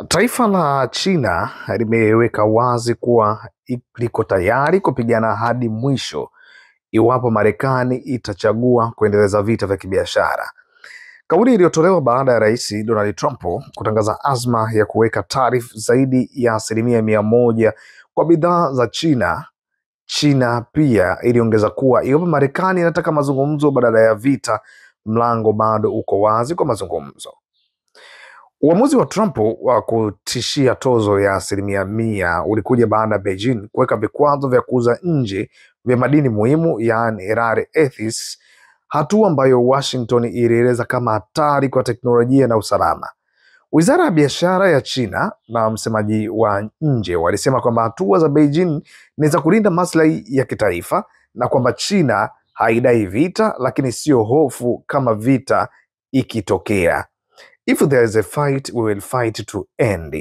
Taifa la China limeweka wazi kuwa liko tayari kupigana hadi mwisho iwapo Marekani itachagua kuendeleza vita vya kibiashara. Kauli iliyotolewa baada ya Rais Donald Trump kutangaza azma ya kuweka tarifu zaidi ya 100% kwa bidhaa za China. China pia iliongeza kuwa iwapo Marekani inataka mazungumzo badala ya vita, mlango bado uko wazi kwa mazungumzo. Uamuzi wa Trump wa kutishia tozo ya 100% ulikuja baada ya Beijing kuweka vikwazo vya kuuza nje vya madini muhimu, yaani rare earths, hatua ambayo Washington ilieleza kama hatari kwa teknolojia na usalama. Wizara ya biashara ya China na msemaji wa nje walisema kwamba hatua za Beijing ni za kulinda maslahi ya kitaifa na kwamba China haidai vita, lakini sio hofu kama vita ikitokea. If there is a fight, we will fight to end.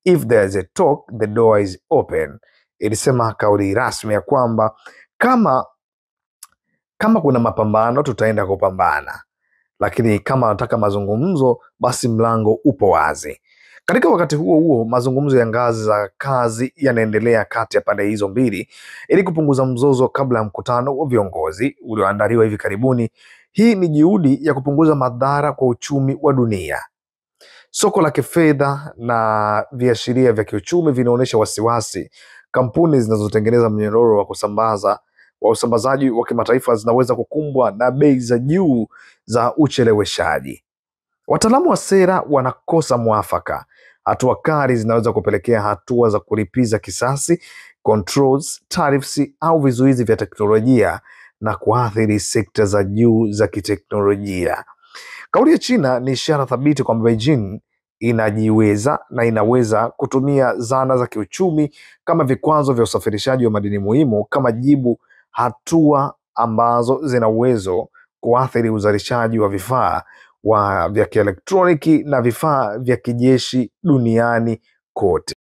If there is a talk, the door is open. Ilisema kauli rasmi ya kwamba kama kuna mapambano tutaenda kupambana, lakini kama wanataka mazungumzo basi mlango upo wazi. Katika wakati huo huo, mazungumzo ya ngazi za kazi yanaendelea kati ya pande hizo mbili ili kupunguza mzozo kabla ya mkutano wa viongozi ulioandaliwa hivi karibuni. Hii ni juhudi ya kupunguza madhara kwa uchumi wa dunia. Soko la kifedha na viashiria vya kiuchumi vinaonyesha wasiwasi. Kampuni zinazotengeneza mnyororo wa usambazaji wa kimataifa zinaweza kukumbwa na bei za juu za ucheleweshaji. Wataalamu wa sera wanakosa mwafaka. Hatua kali zinaweza kupelekea hatua za kulipiza kisasi, controls, tariffs au vizuizi vya teknolojia na kuathiri sekta za juu za kiteknolojia. Kauli ya China ni ishara thabiti kwamba Beijing inajiweza na inaweza kutumia zana za kiuchumi kama vikwazo vya usafirishaji wa madini muhimu kama jibu, hatua ambazo zina uwezo kuathiri uzalishaji wa vifaa vya kielektroniki na vifaa vya kijeshi duniani kote.